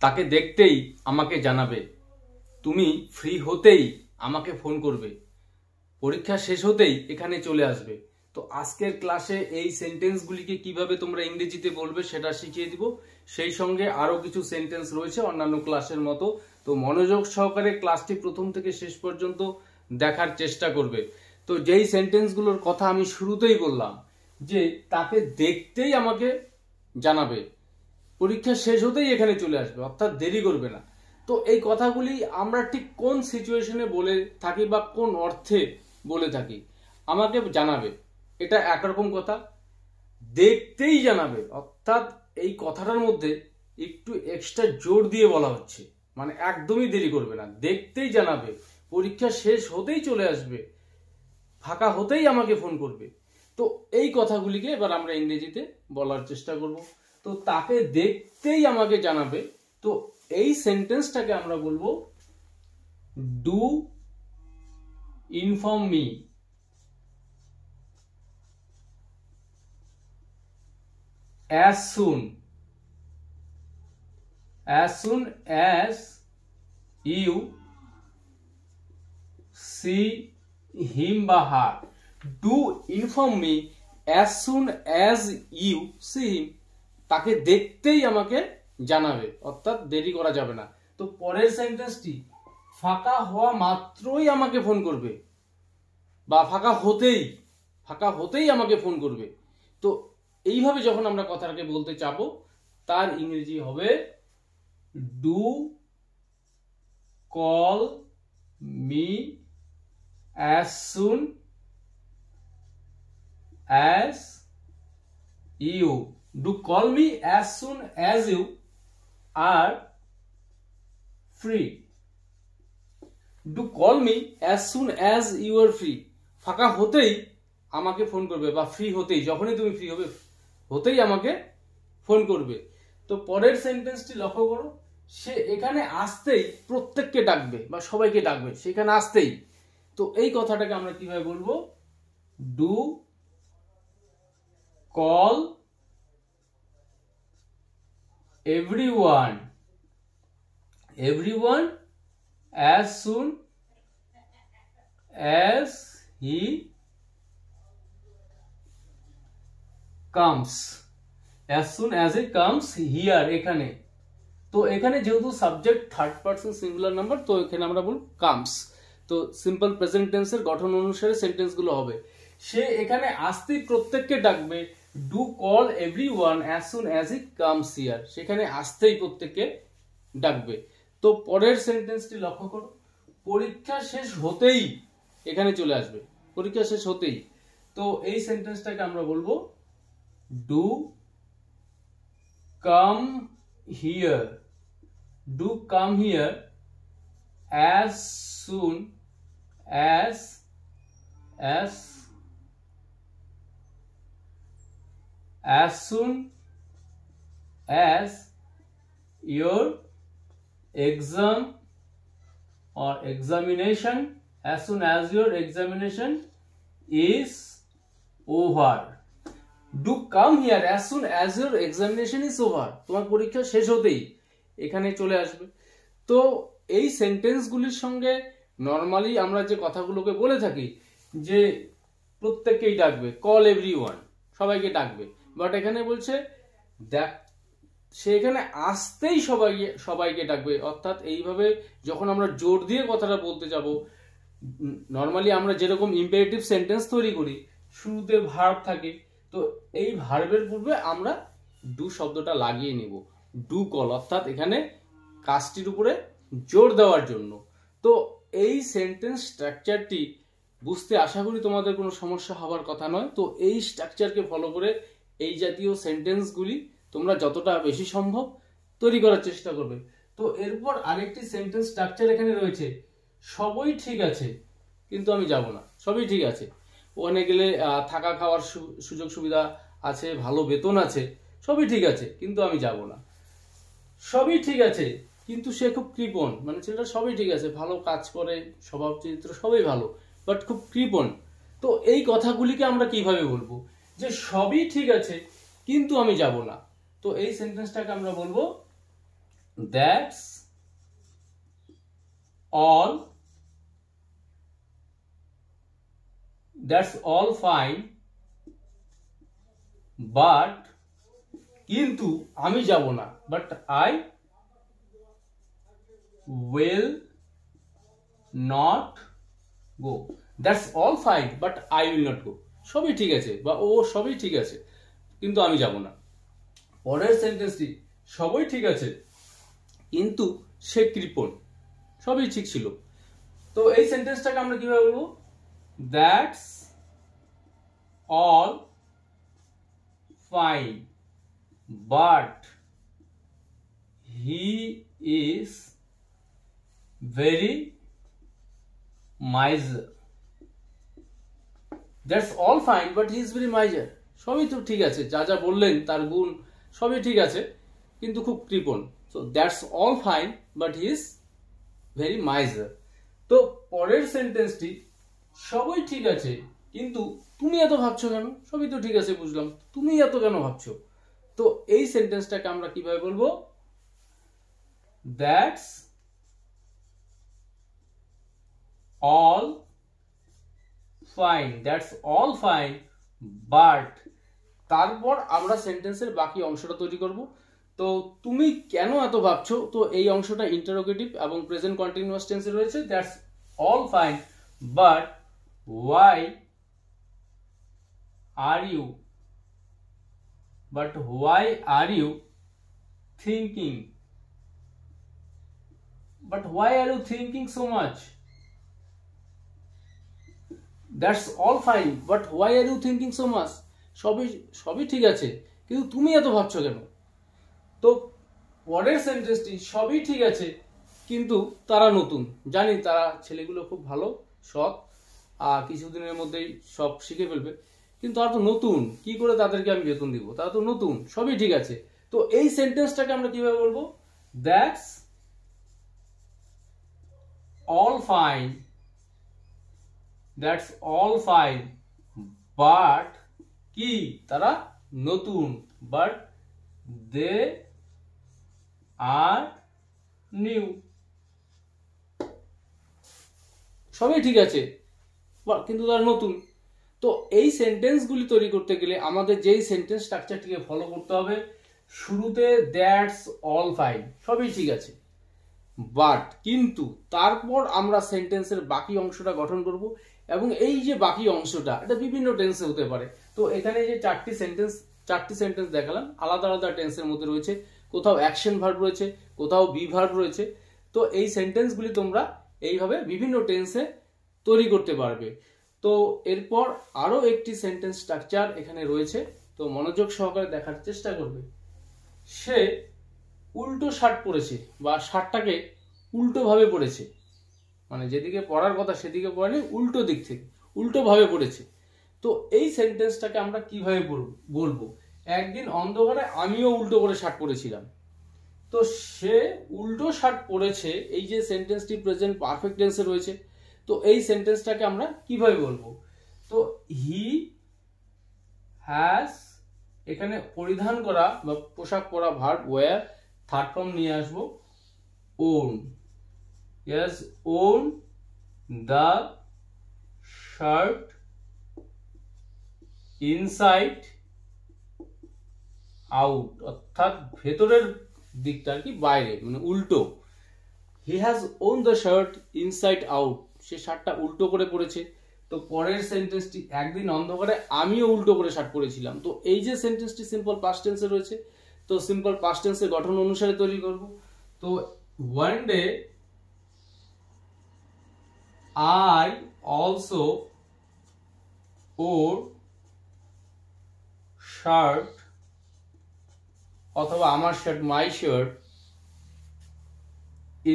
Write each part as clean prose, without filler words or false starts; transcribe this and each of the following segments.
তাকে দেখতেই আমাকে জানাবে, তুমি ফ্রি হতেই আমাকে ফোন করবে, পরীক্ষা শেষ হতেই এখানে চলে আসবে। তো আজকের ক্লাসে এই সেন্টেন্সগুলিকে কিভাবে তোমরা ইংরেজিতে বলবে সেটা শিখিয়ে দিব। সেই সঙ্গে আরো কিছু সেন্টেন্স রয়েছে অন্যান্য ক্লাসের মতো। তো মনোযোগ সহকারে ক্লাসটি প্রথম থেকে শেষ পর্যন্ত দেখার চেষ্টা করবে। তো যেই সেন্টেন্সগুলোর কথা আমি শুরুতেই বললাম যে তাকে দেখতেই আমাকে জানাবে, পরীক্ষা শেষ হতেই এখানে চলে আসবে, অর্থাৎ দেরি করবে না। তো এই কথাগুলি আমরা ঠিক কোন সিচুয়েশনে বলে থাকি বা কোন অর্থে বলে থাকি, আমাকে জানাবে, এটা একরকম কথা। দেখতেই জানাবে অর্থাৎ এই কথাটার মধ্যে একটু এক্সট্রা জোর দিয়ে বলা হচ্ছে, মানে একদমই দেরি করবে না, দেখতেই জানাবে, পরীক্ষা শেষ হতেই চলে আসবে, ফাঁকা হতেই আমাকে ফোন করবে। তো এই কথাগুলিকে এবার আমরা ইংরেজিতে বলার চেষ্টা করব। তো তাকে দেখতেই আমাকে জানাবে, তো এই সেন্টেন্সটাকে আমরা বলবো do inform me. as soon as you see him বা her, do inform me as soon as you see him, তাকে দেখতেই আমাকে জানাবে, অর্থাৎ দেরি করা যাবে না। তো পরের সেন্টেন্সটি ফাঁকা হওয়া মাত্রই আমাকে ফোন করবে বা ফাঁকা হতেই আমাকে ফোন করবে। তো এইভাবে যখন আমরা কথাটাকে বলতে চাবো তার ইংরেজি হবে do call me as soon as you, do call me as soon as you are free, do call me as soon as you are free, ফাঁকা হতেই আমাকে ফোন করবে বা ফ্রি হতেই, যখনই তুমি ফ্রি হবে হতেই আমাকে ফোন করবে। তো পরের সেন্টেন্সটি লক্ষ্য করো, সে এখানে আসতেই প্রত্যেককে ডাকবে বা সবাইকে ডাকবে, সেখানে আসতেই। তো এই কথাটাকে আমরা কিভাবে বলবো, do call everyone as soon as he comes, as soon as he comes here, এখানে। তো এখানে যেহেতু subject third person singular number, তো এখানে আমরা বলব কামস। তো সিম্পল প্রেজেন্ট টেন্সের গঠন অনুসারে সেন্টেন্স গুলো হবে, সে এখানে আসতেই প্রত্যেককে ডাকবে, do call everyone as soon as he comes here, সেখানে আসতেই প্রত্যেককে ডাকবে। তো পরের সেন্টেন্সটি লক্ষ্য করো, পরীক্ষা শেষ হতেই এখানে চলে আসবে, পরীক্ষা শেষ হতেই। তো এই সেন্টেন্সটাকে আমরা বলবো do come here, do come here as soon as your exam or examination, as soon as your examination is over, do come here as soon as your examination is over, তোমার পরীক্ষা শেষ হতেই এখানে চলে আসবে। তো এই সেন্টেন্সগুলির সঙ্গে নর্মালি আমরা যে কথাগুলোকে বলে থাকি যে প্রত্যেককেই ডাকবে, কল এভরিওয়ান, সবাইকে ডাকবে, বাট এখানে বলছে দেখ সে এখানে আসতেই সবাইকে ডাকবে, অর্থাৎ এইভাবে যখন আমরা জোর দিয়ে কথাটা বলতে যাব, নর্মালি আমরা যেরকম ইম্পারেটিভ সেন্টেন্স তৈরি করি শুরুতে ভার্ব থাকে, তো এই ভার্বের পূর্বে আমরা ডু শব্দটা লাগিয়ে নেব, ডু কল, অর্থাৎ এখানে কাজটির উপরে জোর দেওয়ার জন্য। তো এই সেন্টেন্স স্ট্রাকচারটি বুঝতে আশা করি তোমাদের কোনো সমস্যা হওয়ার কথা নয়। তো এই স্ট্রাকচারকে ফলো করে এই জাতীয় সেন্টেন্সগুলি তোমরা যতটা বেশি সম্ভব তৈরি করার চেষ্টা করবে। তো এরপর আরেকটি সেন্টেন্স স্ট্রাকচার এখানে রয়েছে, সবই ঠিক আছে কিন্তু আমি যাব না, সবই ঠিক আছে, ওখানে গেলে থাকা খাওয়ার সুযোগ সুবিধা আছে, ভালো বেতন আছে, সবই ঠিক আছে কিন্তু আমি যাব না। সবই ঠিক আছে কিন্তু সে খুব কৃপণ, মানে ছেলেটা সবই ঠিক আছে, ভালো কাজ করে, স্বভাব চরিত্র সবই ভালো, বাট খুব কৃপণ। তো এই কথাগুলিকে আমরা কিভাবে বলবো যে সবই ঠিক আছে কিন্তু আমি যাব না? তো এই সেন্টেন্সটাকে আমরা বলবো that's all fine, but কিন্তু আমি যাব না, but I will not go. That's all fine, but I will not go. সবই ঠিক আছে বা ও সবই ঠিক আছে কিন্তু আমি যাব না। পরের সেন্টেন্সটি সবই ঠিক আছে কিন্তু সে কৃপণ, সবই ঠিক ছিল। তো এই সেন্টেন্সটাকে আমরা কিভাবে বলবো? That's all fine but he is very miser. That's all fine, but he is very miser. সবই তো ঠিক আছে, যা যা বললেন তার গুণ সবই ঠিক আছে কিন্তু খুব কৃপণ। So that's all fine, but he is very miser. তো পরের সেন্টেন্সটি সবই ঠিক আছে কিন্তু তুমি এত ভাবছো কেন? সবই তো ঠিক আছে বুঝলাম, তুমি এত কেন ভাবছো? তো এই সেন্টেন্সটাকে আমরা কিভাবে বলবো? That's all fine, that's all fine, but তারপর আমরা সেন্টেন্সের বাকি অংশটা তৈরি করব। তো তুমি কেন এত ভাবছো, তো এই অংশটা ইন্টারোগেটিভ এবং প্রেজেন্ট কন্টিনিউয়াস টেন্সে রয়েছে। That's all fine but why are you thinking, but why are you thinking so much? That's all fine, but why are you thinking so much? সবই ঠিক আছে কিন্তু তুমি এত ভাবছো কেন? তো পরের সেন্টেন্সটি সবই ঠিক আছে কিন্তু তারা নতুন, জানি তারা ছেলেগুলো খুব ভালো সৎ কিছুদিনের মধ্যেই সব শিখে ফেলবে, কিন্তু তারা তো নতুন, কি করে তাদেরকে আমি বেতন দিব? তারা তো নতুন, সবই ঠিক আছে। তো এই সেন্টেন্সটাকে আমরা কিভাবে বলবো? That's all fine, that's all fine, but কি তারা নতুন, but they are new. সবই ঠিক আছে কিন্তু তারা নতুন। তো এই সেন্টেন্সগুলি তৈরি করতে গেলে আমাদের যেই সেন্টেন্স স্ট্রাকচারটিকে ফলো করতে হবে, শুরুতে দ্যাটস অল ফাইন, সবই ঠিক আছে, বাট কিন্তু তারপর আমরা সেন্টেন্সের বাকি অংশটা গঠন করব এবং এই যে বাকি অংশটা এটা বিভিন্ন টেন্সে হতে পারে। তো এখানে যে চারটি সেন্টেন্স দেখালাম আলাদা আলাদা টেন্সের মধ্যে রয়েছে, কোথাও অ্যাকশন ভার্ব রয়েছে, কোথাও বি ভার্ব রয়েছে। তো এই সেন্টেন্সগুলি তোমরা এইভাবে বিভিন্ন টেন্সে তৈরি করতে পারবে। তো এরপর আরো একটি সেন্টেন্স স্ট্রাকচার এখানে রয়েছে, তো মনোযোগ সহকারে দেখার চেষ্টা করবে। সে উল্টো শার্ট পরেছে বা শার্টটাকে উল্টো ভাবে পরেছে, মানে যেদিকে পরার কথা সেদিকে পরেনি, উল্টো দিক থেকে উল্টো ভাবে পড়েছে। তো এই সেন্টেন্সটাকে আমরা কিভাবে বলবো? একদিন অন্ধকারে আমিও উল্টো করে শার্ট পরেছিলাম। তো সে উল্টো শার্ট পরেছে, এই যে সেন্টেন্সটি প্রেজেন্ট পারফেক্ট টেন্সে রয়েছে, তো এই সেন্টেন্সটাকে আমরা কিভাবে বলবো? তো হি হ্যাজ, এখানে পরিধান করা বা পোশাক পরা ভার্ব ওয়্যার, থার্ড ফর্ম নিয়ে আসবো on, yes own the shirt inside out, অর্থাৎ ভেতরের দিকটা কি বাইরে, মানে উল্টো। he has owned the shirt inside out, সে শার্টটা উল্টো করে পরেছে। তো পরের সেন্টেন্সটি একদিন অন্ধকারে আমিও উল্টো করে শার্ট পরেছিলাম। তো এই যে সেন্টেন্সটি সিম্পল পাস্ট টেন্সে রয়েছে, তো সিম্পল পাস্ট টেন্সের গঠন অনুসারে তৈরি করব। তো one day I also wore shirt, অথবা আমার shirt my shirt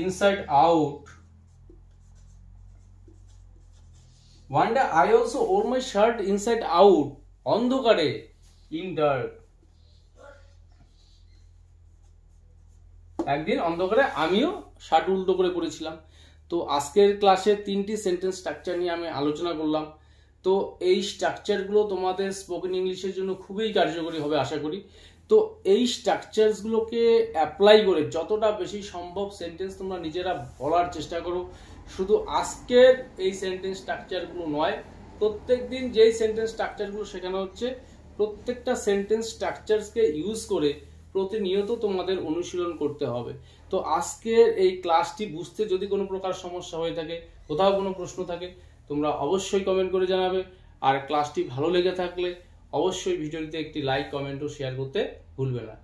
inside out. One day I also wore my shirt inside out, অন্ধকারে, in dark. একদিন অন্ধকারে আমিও শার্ট উল্টো করে পরেছিলাম। তো আজকের ক্লাসে তিনটি সেন্টেন্স স্ট্রাকচার নিয়ে আমি আলোচনা করলাম। তো এই স্ট্রাকচারগুলো তোমাদের স্পোকেন ইংলিশের জন্য খুবই কার্যকরী হবে আশা করি। তো এই স্ট্রাকচারসগুলোকে অ্যাপ্লাই করে যতটা বেশি সম্ভব সেন্টেন্স তোমরা নিজেরা বলার চেষ্টা করো। শুধু আজকের এই সেন্টেন্স স্ট্রাকচারগুলো নয়, প্রত্যেক দিন যেই সেন্টেন্স স্ট্রাকচারগুলো শেখানো হচ্ছে প্রত্যেকটা সেন্টেন্স স্ট্রাকচারসকে ইউজ করে প্রতিনিয়ত তোমাদের অনুশীলন করতে হবে। তো আজকের এই ক্লাসটি বুঝতে যদি কোনো প্রকার সমস্যা হয়ে থাকে, কোথাও কোনো প্রশ্ন থাকে, তোমরা অবশ্যই কমেন্ট করে জানাবে। আর ক্লাসটি ভালো লেগে থাকলে অবশ্যই ভিডিওটিতে একটি লাইক, কমেন্ট ও শেয়ার করতে ভুলবে না।